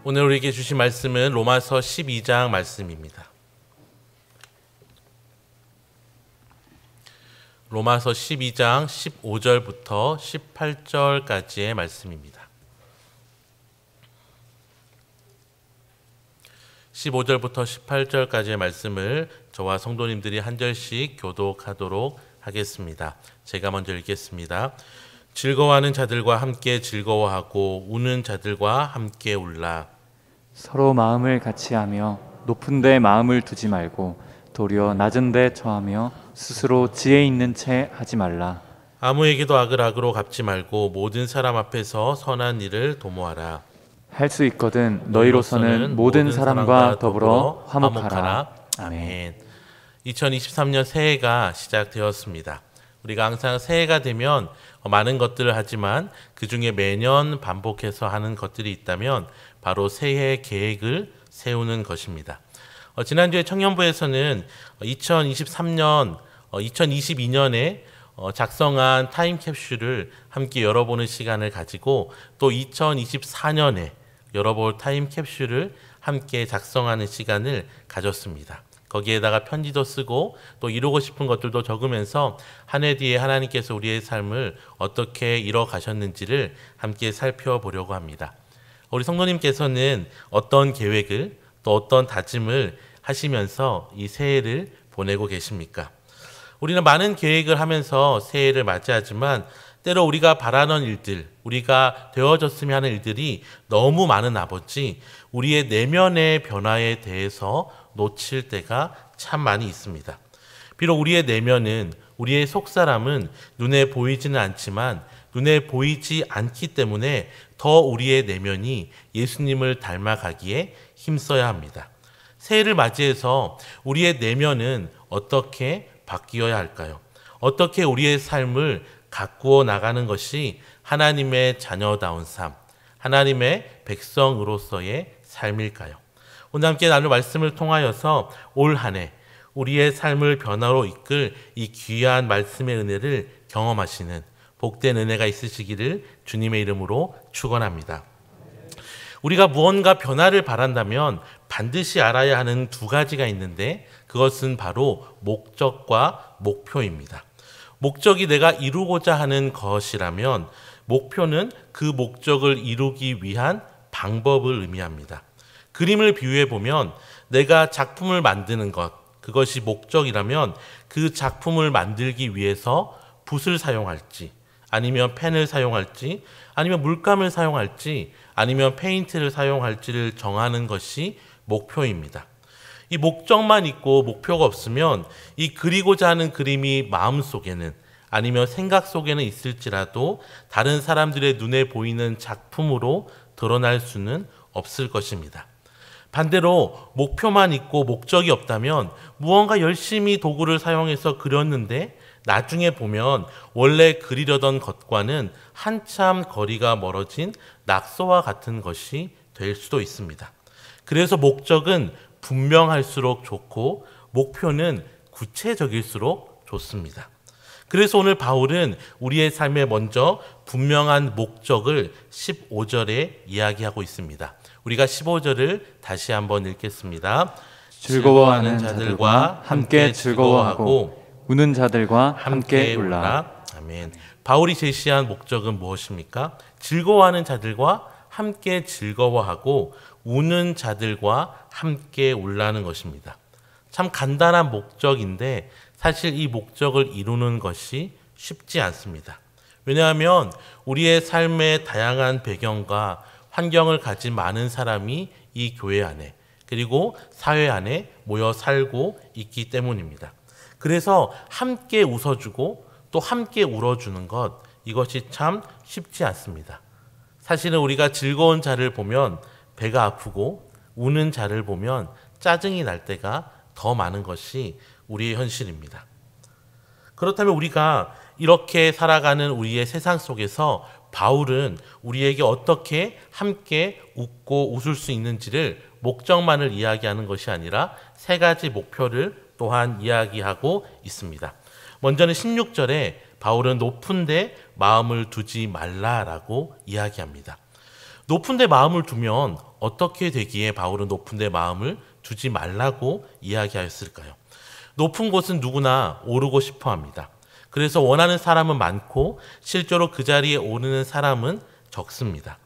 오늘 우리에게 주신 말씀은 로마서 12장 말씀입니다. 로마서 12장 15절부터 18절까지의 말씀입니다. 15절부터 18절까지의 말씀을 저와 성도님들이 한 절씩 교독하도록 하겠습니다. 제가 먼저 읽겠습니다. 즐거워하는 자들과 함께 즐거워하고 우는 자들과 함께 울라. 서로 마음을 같이하며 높은 데 마음을 두지 말고 도리어 낮은 데 처하며 스스로 지혜 있는 채 하지 말라. 아무에게도 악을 악으로 갚지 말고 모든 사람 앞에서 선한 일을 도모하라. 할 수 있거든 너희로서는 모든 사람과 더불어 화목하라. 아멘. 2023년 새해가 시작되었습니다. 우리가 항상 새해가 되면 많은 것들을 하지만 그 중에 매년 반복해서 하는 것들이 있다면 바로 새해 계획을 세우는 것입니다. 지난주에 청년부에서는 2023년, 2022년에 작성한 타임캡슐을 함께 열어보는 시간을 가지고 또 2024년에 열어볼 타임캡슐을 함께 작성하는 시간을 가졌습니다. 거기에다가 편지도 쓰고 또 이루고 싶은 것들도 적으면서 한 해 뒤에 하나님께서 우리의 삶을 어떻게 이뤄가셨는지를 함께 살펴보려고 합니다. 우리 성도님께서는 어떤 계획을 또 어떤 다짐을 하시면서 이 새해를 보내고 계십니까? 우리는 많은 계획을 하면서 새해를 맞이하지만 때로 우리가 바라는 일들, 우리가 되어졌으면 하는 일들이 너무 많은 아버지, 우리의 내면의 변화에 대해서 놓칠 때가 참 많이 있습니다. 비록 우리의 내면은, 우리의 속사람은 눈에 보이지는 않지만 눈에 보이지 않기 때문에 더 우리의 내면이 예수님을 닮아가기에 힘써야 합니다. 새해를 맞이해서 우리의 내면은 어떻게 바뀌어야 할까요? 어떻게 우리의 삶을 가꾸어 나가는 것이 하나님의 자녀다운 삶, 하나님의 백성으로서의 삶일까요? 오늘 함께 나눌 말씀을 통하여서 올 한 해 우리의 삶을 변화로 이끌 이 귀한 말씀의 은혜를 경험하시는 복된 은혜가 있으시기를 주님의 이름으로 축원합니다. 우리가 무언가 변화를 바란다면 반드시 알아야 하는 두 가지가 있는데 그것은 바로 목적과 목표입니다. 목적이 내가 이루고자 하는 것이라면 목표는 그 목적을 이루기 위한 방법을 의미합니다. 그림을 비유해 보면 내가 작품을 만드는 것, 그것이 목적이라면 그 작품을 만들기 위해서 붓을 사용할지 아니면 펜을 사용할지 아니면 물감을 사용할지 아니면 페인트를 사용할지를 정하는 것이 목표입니다. 이 목적만 있고 목표가 없으면 이 그리고자 하는 그림이 마음속에는 아니면 생각 속에는 있을지라도 다른 사람들의 눈에 보이는 작품으로 드러날 수는 없을 것입니다. 반대로 목표만 있고 목적이 없다면 무언가 열심히 도구를 사용해서 그렸는데 나중에 보면 원래 그리려던 것과는 한참 거리가 멀어진 낙서와 같은 것이 될 수도 있습니다. 그래서 목적은 분명할수록 좋고 목표는 구체적일수록 좋습니다. 그래서 오늘 바울은 우리의 삶에 먼저 분명한 목적을 15절에 이야기하고 있습니다. 우리가 15절을 다시 한번 읽겠습니다. 즐거워하는 자들과 함께 즐거워하고 우는 자들과 함께 울라. 아멘. 바울이 제시한 목적은 무엇입니까? 즐거워하는 자들과 함께 즐거워하고 우는 자들과 함께 울라는 것입니다. 참 간단한 목적인데 사실 이 목적을 이루는 것이 쉽지 않습니다. 왜냐하면 우리의 삶의 다양한 배경과 환경을 가진 많은 사람이 이 교회 안에 그리고 사회 안에 모여 살고 있기 때문입니다. 그래서 함께 웃어주고 또 함께 울어주는 것, 이것이 참 쉽지 않습니다. 사실은 우리가 즐거운 자를 보면 배가 아프고 우는 자를 보면 짜증이 날 때가 더 많은 것이 우리의 현실입니다. 그렇다면 우리가 이렇게 살아가는 우리의 세상 속에서 바울은 우리에게 어떻게 함께 웃고 웃을 수 있는지를 목적만을 이야기하는 것이 아니라 세 가지 목표를 또한 이야기하고 있습니다. 먼저는 16절에 바울은 높은 데 마음을 두지 말라라고 이야기합니다. 높은 데 마음을 두면 어떻게 되기에 바울은 높은 데 마음을 두지 말라고 이야기하였을까요? 높은 곳은 누구나 오르고 싶어 합니다. 그래서 원하는 사람은 많고 실제로 그 자리에 오르는 사람은 적습니다.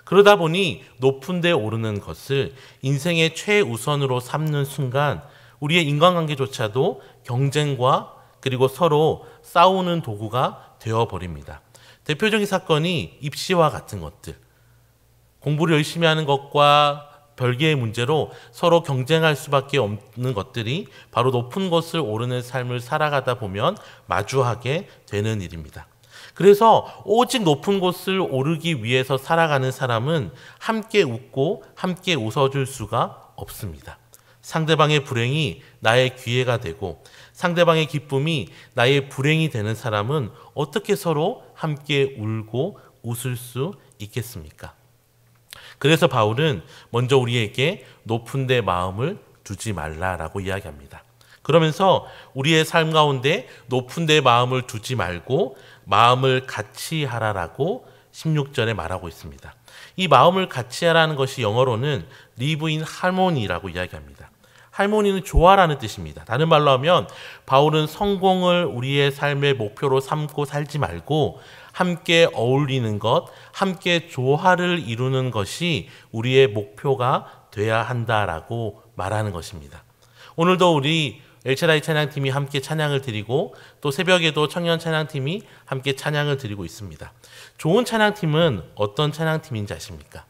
그러다 보니 높은 데 오르는 것을 인생의 최우선으로 삼는 순간 우리의 인간관계조차도 경쟁과 그리고 서로 싸우는 도구가 되어버립니다. 대표적인 사건이 입시와 같은 것들. 공부를 열심히 하는 것과 별개의 문제로 서로 경쟁할 수밖에 없는 것들이 바로 높은 곳을 오르는 삶을 살아가다 보면 마주하게 되는 일입니다. 그래서 오직 높은 곳을 오르기 위해서 살아가는 사람은 함께 웃고 함께 웃어줄 수가 없습니다. 상대방의 불행이 나의 기회가 되고 상대방의 기쁨이 나의 불행이 되는 사람은 어떻게 서로 함께 울고 웃을 수 있겠습니까? 그래서 바울은 먼저 우리에게 높은 데 마음을 두지 말라라고 이야기합니다. 그러면서 우리의 삶 가운데 높은 데 마음을 두지 말고 마음을 같이 하라라고 16절에 말하고 있습니다. 이 마음을 같이 하라는 것이 영어로는 live in harmony라고 이야기합니다. 할모니는 조화라는 뜻입니다. 다른 말로 하면 바울은 성공을 우리의 삶의 목표로 삼고 살지 말고 함께 어울리는 것, 함께 조화를 이루는 것이 우리의 목표가 돼야 한다라고 말하는 것입니다. 오늘도 우리 엘shaddai 찬양팀이 함께 찬양을 드리고 또 새벽에도 청년 찬양팀이 함께 찬양을 드리고 있습니다. 좋은 찬양팀은 어떤 찬양팀인지 아십니까?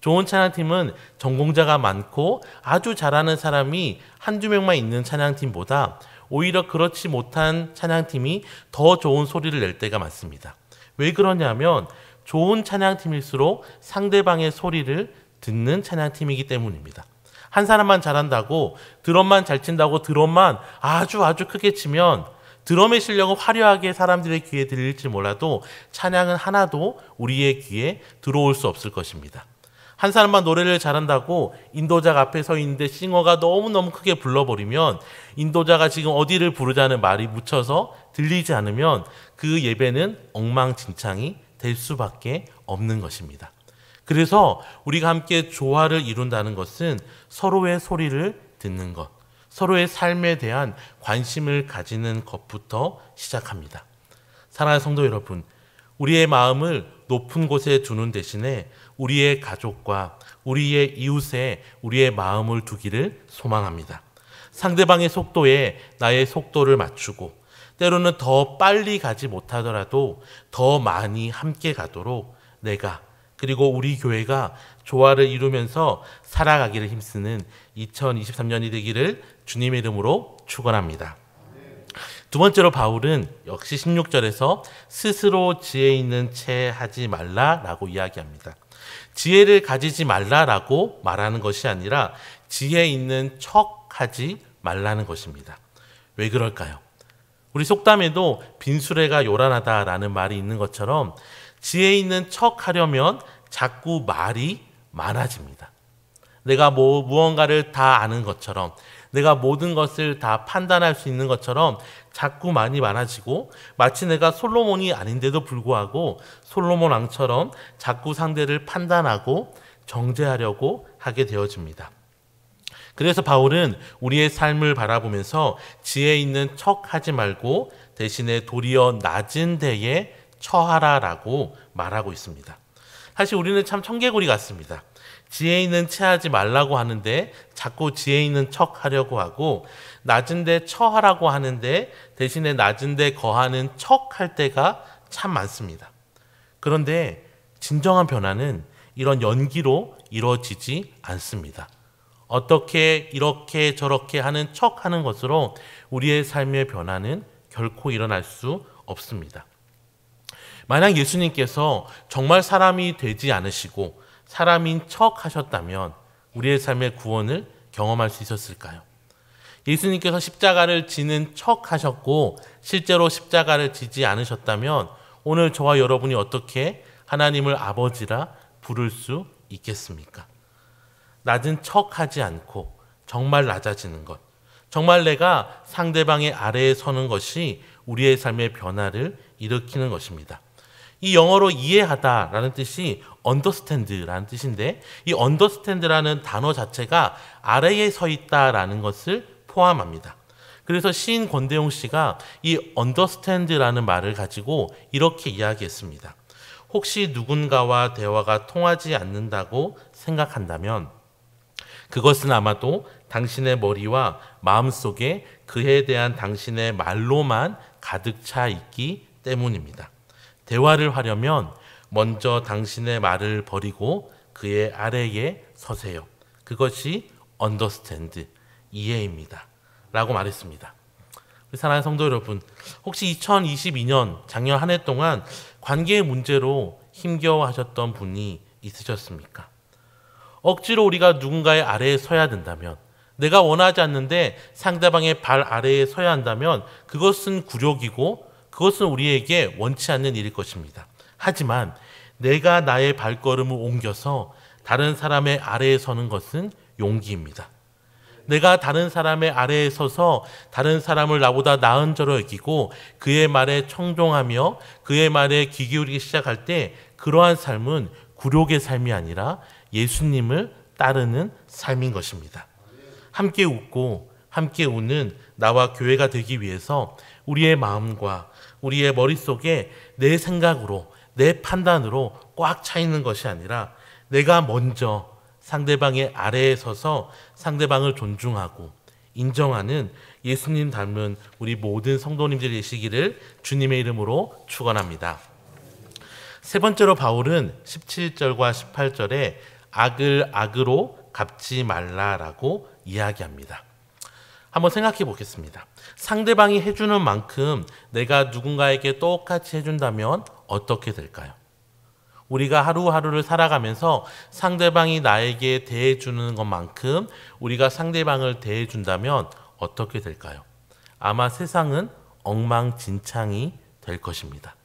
좋은 찬양팀은 전공자가 많고 아주 잘하는 사람이 한두 명만 있는 찬양팀보다 오히려 그렇지 못한 찬양팀이 더 좋은 소리를 낼 때가 많습니다. 왜 그러냐면 좋은 찬양팀일수록 상대방의 소리를 듣는 찬양팀이기 때문입니다. 한 사람만 잘한다고 드럼만 잘 친다고 드럼만 아주 크게 치면 드럼의 실력은 화려하게 사람들의 귀에 들릴지 몰라도 찬양은 하나도 우리의 귀에 들어올 수 없을 것입니다. 한 사람만 노래를 잘한다고 인도자가 앞에 서 있는데 싱어가 너무너무 크게 불러버리면 인도자가 지금 어디를 부르자는 말이 묻혀서 들리지 않으면 그 예배는 엉망진창이 될 수밖에 없는 것입니다. 그래서 우리가 함께 조화를 이룬다는 것은 서로의 소리를 듣는 것, 서로의 삶에 대한 관심을 가지는 것부터 시작합니다. 사랑하는 성도 여러분, 우리의 마음을 높은 곳에 두는 대신에 우리의 가족과 우리의 이웃에 우리의 마음을 두기를 소망합니다. 상대방의 속도에 나의 속도를 맞추고 때로는 더 빨리 가지 못하더라도 더 많이 함께 가도록 내가 그리고 우리 교회가 조화를 이루면서 살아가기를 힘쓰는 2023년이 되기를 주님의 이름으로 축원합니다. 두 번째로 바울은 역시 16절에서 스스로 지혜 있는 채 하지 말라라고 이야기합니다. 지혜를 가지지 말라라고 말하는 것이 아니라 지혜 있는 척 하지 말라는 것입니다. 왜 그럴까요? 우리 속담에도 빈수레가 요란하다라는 말이 있는 것처럼 지혜 있는 척 하려면 자꾸 말이 많아집니다. 내가 무언가를 다 아는 것처럼 내가 모든 것을 다 판단할 수 있는 것처럼 자꾸 말이 많아지고 마치 내가 솔로몬이 아닌데도 불구하고 솔로몬 왕처럼 자꾸 상대를 판단하고 정죄하려고 하게 되어집니다. 그래서 바울은 우리의 삶을 바라보면서 지혜 있는 척 하지 말고 대신에 도리어 낮은 데에 처하라라고 말하고 있습니다. 사실 우리는 참 청개구리 같습니다. 지혜 있는 채 하지 말라고 하는데 자꾸 지혜 있는 척 하려고 하고 낮은 데 처하라고 하는데 대신에 낮은 데 거하는 척 할 때가 참 많습니다. 그런데 진정한 변화는 이런 연기로 이루어지지 않습니다. 어떻게 이렇게 저렇게 하는 척 하는 것으로 우리의 삶의 변화는 결코 일어날 수 없습니다. 만약 예수님께서 정말 사람이 되지 않으시고 사람인 척 하셨다면 우리의 삶의 구원을 경험할 수 있었을까요? 예수님께서 십자가를 지는 척 하셨고 실제로 십자가를 지지 않으셨다면 오늘 저와 여러분이 어떻게 하나님을 아버지라 부를 수 있겠습니까? 낮은 척 하지 않고 정말 낮아지는 것, 정말 내가 상대방의 아래에 서는 것이 우리의 삶의 변화를 일으키는 것입니다. 이 영어로 이해하다라는 뜻이 understand라는 뜻인데, 이 understand라는 단어 자체가 아래에 서 있다라는 것을 포함합니다. 그래서 시인 권대용 씨가 이 understand라는 말을 가지고 이렇게 이야기했습니다. 혹시 누군가와 대화가 통하지 않는다고 생각한다면 그것은 아마도 당신의 머리와 마음속에 그에 대한 당신의 말로만 가득 차 있기 때문입니다. 대화를 하려면 먼저 당신의 말을 버리고 그의 아래에 서세요. 그것이 understand, 이해입니다. 라고 말했습니다. 우리 사랑하는 성도 여러분, 혹시 2022년 작년 한 해 동안 관계의 문제로 힘겨워하셨던 분이 있으셨습니까? 억지로 우리가 누군가의 아래에 서야 된다면, 내가 원하지 않는데 상대방의 발 아래에 서야 한다면 그것은 굴욕이고 그것은 우리에게 원치 않는 일일 것입니다. 하지만 내가 나의 발걸음을 옮겨서 다른 사람의 아래에 서는 것은 용기입니다. 내가 다른 사람의 아래에 서서 다른 사람을 나보다 나은 자로 여기고 그의 말에 청종하며 그의 말에 귀 기울이기 시작할 때 그러한 삶은 굴욕의 삶이 아니라 예수님을 따르는 삶인 것입니다. 함께 웃고 함께 우는 나와 교회가 되기 위해서 우리의 마음과 우리의 머릿속에 내 생각으로 내 판단으로 꽉 차 있는 것이 아니라 내가 먼저 상대방의 아래에 서서 상대방을 존중하고 인정하는 예수님 닮은 우리 모든 성도님들이 되시기를 주님의 이름으로 축원합니다. 세 번째로 바울은 17절과 18절에 악을 악으로 갚지 말라라고 이야기합니다. 한번 생각해 보겠습니다. 상대방이 해주는 만큼 내가 누군가에게 똑같이 해준다면 어떻게 될까요? 우리가 하루하루를 살아가면서 상대방이 나에게 대해주는 것만큼 우리가 상대방을 대해준다면 어떻게 될까요? 아마 세상은 엉망진창이 될 것입니다.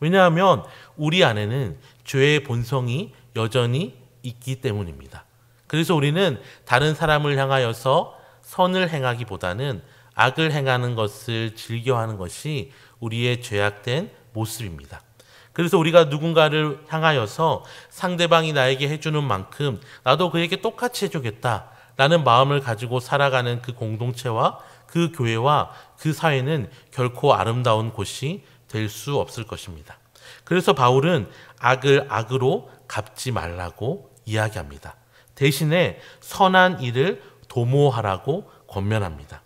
왜냐하면 우리 안에는 죄의 본성이 여전히 있기 때문입니다. 그래서 우리는 다른 사람을 향하여서 선을 행하기보다는 악을 행하는 것을 즐겨하는 것이 우리의 죄악된 모습입니다. 그래서 우리가 누군가를 향하여서 상대방이 나에게 해주는 만큼 나도 그에게 똑같이 해주겠다라는 마음을 가지고 살아가는 그 공동체와 그 교회와 그 사회는 결코 아름다운 곳이 될 수 없을 것입니다. 그래서 바울은 악을 악으로 갚지 말라고 이야기합니다. 대신에 선한 일을 도모하라고 권면합니다.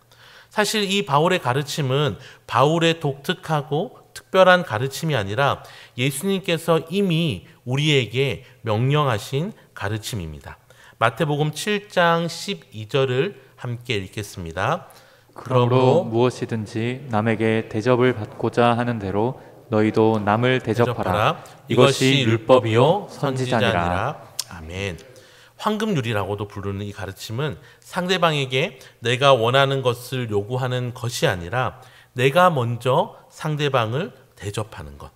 사실 이 바울의 가르침은 바울의 독특하고 특별한 가르침이 아니라 예수님께서 이미 우리에게 명령하신 가르침입니다. 마태복음 7장 12절을 함께 읽겠습니다. 그러므로 무엇이든지 남에게 대접을 받고자 하는 대로 너희도 남을 대접하라. 이것이 율법이요 선지자니라. 아멘. 황금률이라고도 부르는 이 가르침은 상대방에게 내가 원하는 것을 요구하는 것이 아니라 내가 먼저 상대방을 대접하는 것.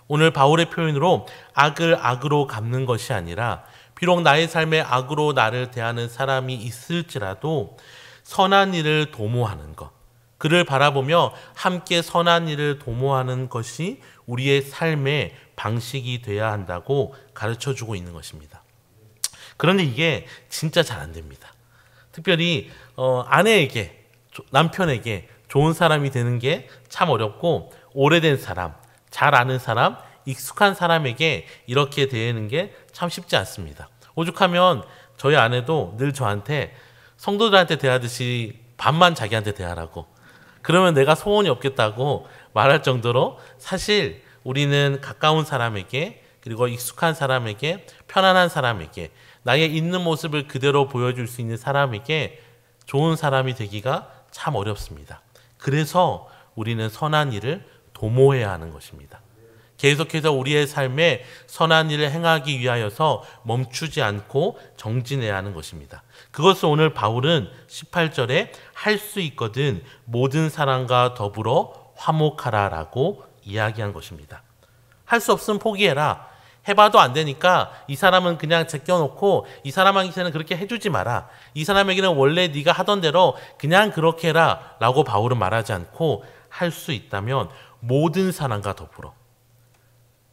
오늘 바울의 표현으로 악을 악으로 갚는 것이 아니라 비록 나의 삶에 악으로 나를 대하는 사람이 있을지라도 선한 일을 도모하는 것. 그를 바라보며 함께 선한 일을 도모하는 것이 우리의 삶의 방식이 돼야 한다고 가르쳐주고 있는 것입니다. 그런데 이게 진짜 잘 안 됩니다. 특별히 아내에게, 남편에게 좋은 사람이 되는 게 참 어렵고 오래된 사람, 잘 아는 사람, 익숙한 사람에게 이렇게 대하는 게 참 쉽지 않습니다. 오죽하면 저희 아내도 늘 저한테 성도들한테 대하듯이 반만 자기한테 대하라고, 그러면 내가 소원이 없겠다고 말할 정도로 사실 우리는 가까운 사람에게 그리고 익숙한 사람에게 편안한 사람에게 나의 있는 모습을 그대로 보여줄 수 있는 사람에게 좋은 사람이 되기가 참 어렵습니다. 그래서 우리는 선한 일을 도모해야 하는 것입니다. 계속해서 우리의 삶에 선한 일을 행하기 위하여서 멈추지 않고 정진해야 하는 것입니다. 그것을 오늘 바울은 18절에 할 수 있거든 모든 사람과 더불어 화목하라라고 이야기한 것입니다. 할 수 없으면 포기해라. 해봐도 안 되니까 이 사람은 그냥 제껴놓고 이 사람한테는 그렇게 해주지 마라. 이 사람에게는 원래 네가 하던 대로 그냥 그렇게 해라 라고 바울은 말하지 않고 할 수 있다면 모든 사람과 더불어,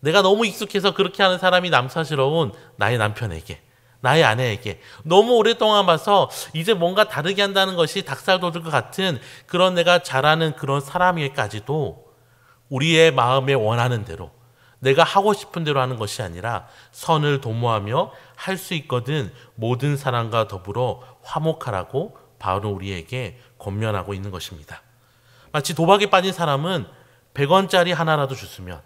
내가 너무 익숙해서 그렇게 하는 사람이 남사스러운 나의 남편에게, 나의 아내에게 너무 오랫동안 봐서 이제 뭔가 다르게 한다는 것이 닭살 돋을 것 같은 그런 내가 잘하는 그런 사람에게까지도 우리의 마음에 원하는 대로, 내가 하고 싶은 대로 하는 것이 아니라 선을 도모하며 할 수 있거든 모든 사람과 더불어 화목하라고 바울은 우리에게 권면하고 있는 것입니다. 마치 도박에 빠진 사람은 100원짜리 하나라도 주스면,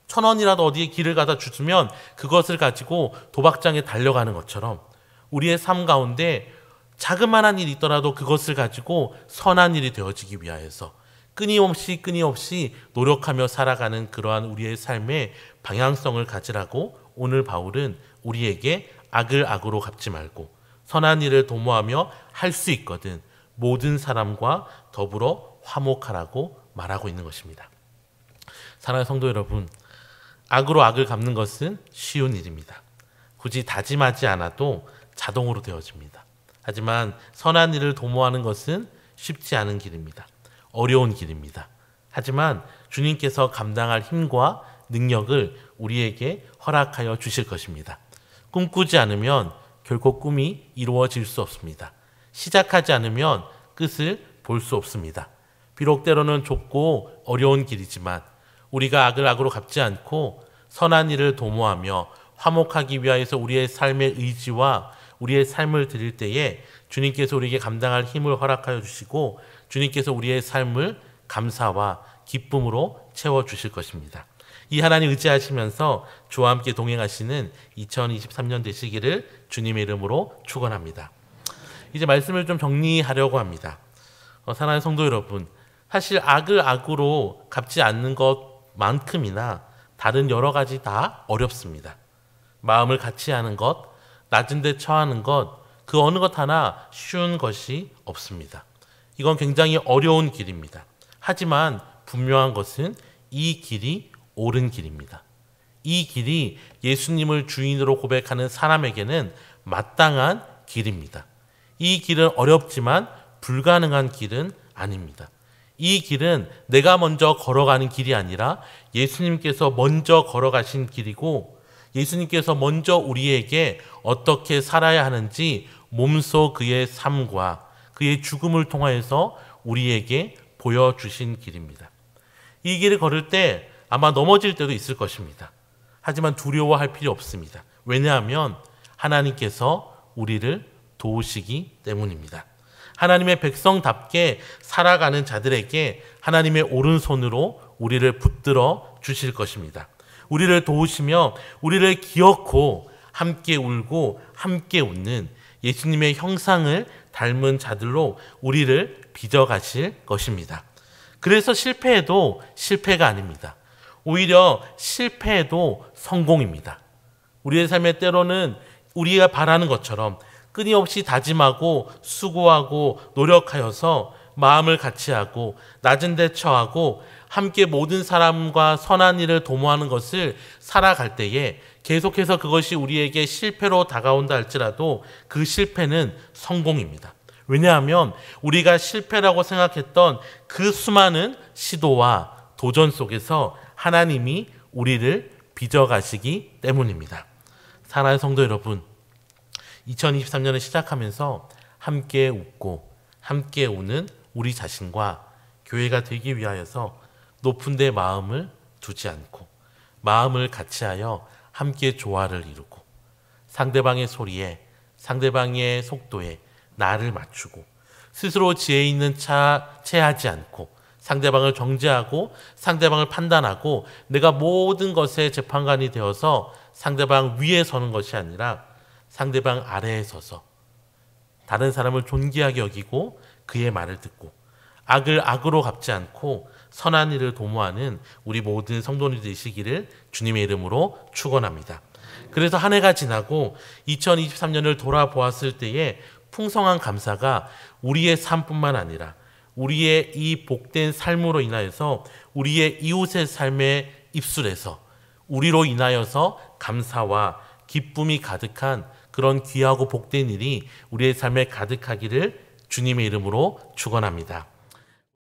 1000원이라도 어디에 길을 가다 주스면 그것을 가지고 도박장에 달려가는 것처럼 우리의 삶 가운데 자그마한 일이 있더라도 그것을 가지고 선한 일이 되어지기 위하여서 끊임없이 노력하며 살아가는 그러한 우리의 삶의 방향성을 가지라고 오늘 바울은 우리에게 악을 악으로 갚지 말고 선한 일을 도모하며 할 수 있거든 모든 사람과 더불어 화목하라고 말하고 있는 것입니다. 사랑하는 성도 여러분, 악으로 악을 갚는 것은 쉬운 일입니다. 굳이 다짐하지 않아도 자동으로 되어집니다. 하지만 선한 일을 도모하는 것은 쉽지 않은 길입니다. 어려운 길입니다. 하지만 주님께서 감당할 힘과 능력을 우리에게 허락하여 주실 것입니다. 꿈꾸지 않으면 결코 꿈이 이루어질 수 없습니다. 시작하지 않으면 끝을 볼 수 없습니다. 비록 때로는 좁고 어려운 길이지만 우리가 악을 악으로 갚지 않고 선한 일을 도모하며 화목하기 위하여서 우리의 삶의 의지와 우리의 삶을 드릴 때에 주님께서 우리에게 감당할 힘을 허락하여 주시고 주님께서 우리의 삶을 감사와 기쁨으로 채워주실 것입니다. 이 하나님 의지하시면서 주와 함께 동행하시는 2023년 되시기를 주님의 이름으로 축원합니다. 이제 말씀을 좀 정리하려고 합니다. 사랑하는 성도 여러분, 사실 악을 악으로 갚지 않는 것만큼이나 다른 여러 가지 다 어렵습니다. 마음을 같이 하는 것, 낮은 데 처하는 것, 그 어느 것 하나 쉬운 것이 없습니다. 이건 굉장히 어려운 길입니다. 하지만 분명한 것은 이 길이 옳은 길입니다. 이 길이 예수님을 주인으로 고백하는 사람에게는 마땅한 길입니다. 이 길은 어렵지만 불가능한 길은 아닙니다. 이 길은 내가 먼저 걸어가는 길이 아니라 예수님께서 먼저 걸어가신 길이고 예수님께서 먼저 우리에게 어떻게 살아야 하는지 몸소 그의 삶과 그의 죽음을 통하여서 우리에게 보여주신 길입니다. 이 길을 걸을 때 아마 넘어질 때도 있을 것입니다. 하지만 두려워할 필요 없습니다. 왜냐하면 하나님께서 우리를 도우시기 때문입니다. 하나님의 백성답게 살아가는 자들에게 하나님의 오른손으로 우리를 붙들어 주실 것입니다. 우리를 도우시며 우리를 기어코 함께 울고 함께 웃는 예수님의 형상을 닮은 자들로 우리를 빚어가실 것입니다. 그래서 실패해도 실패가 아닙니다. 오히려 실패해도 성공입니다. 우리의 삶의 때로는 우리가 바라는 것처럼 끊임없이 다짐하고 수고하고 노력하여서 마음을 같이하고 낮은 데 처하고 함께 모든 사람과 선한 일을 도모하는 것을 살아갈 때에 계속해서 그것이 우리에게 실패로 다가온다 할지라도 그 실패는 성공입니다. 왜냐하면 우리가 실패라고 생각했던 그 수많은 시도와 도전 속에서 하나님이 우리를 빚어가시기 때문입니다. 사랑하는 성도 여러분, 2023년을 시작하면서 함께 웃고 함께 우는 우리 자신과 교회가 되기 위하여서 높은 데 마음을 두지 않고 마음을 같이하여 함께 조화를 이루고 상대방의 소리에 상대방의 속도에 나를 맞추고 스스로 지혜 있는 체하지 않고 상대방을 정죄하고 상대방을 판단하고 내가 모든 것에 재판관이 되어서 상대방 위에 서는 것이 아니라 상대방 아래에 서서 다른 사람을 존귀하게 여기고 그의 말을 듣고 악을 악으로 갚지 않고 선한 일을 도모하는 우리 모든 성도님들 되시기를 주님의 이름으로 축원합니다. 그래서 한 해가 지나고 2023년을 돌아보았을 때에 풍성한 감사가 우리의 삶뿐만 아니라 우리의 이 복된 삶으로 인하여서 우리의 이웃의 삶에 입술에서 우리로 인하여서 감사와 기쁨이 가득한 그런 귀하고 복된 일이 우리의 삶에 가득하기를 주님의 이름으로 축원합니다.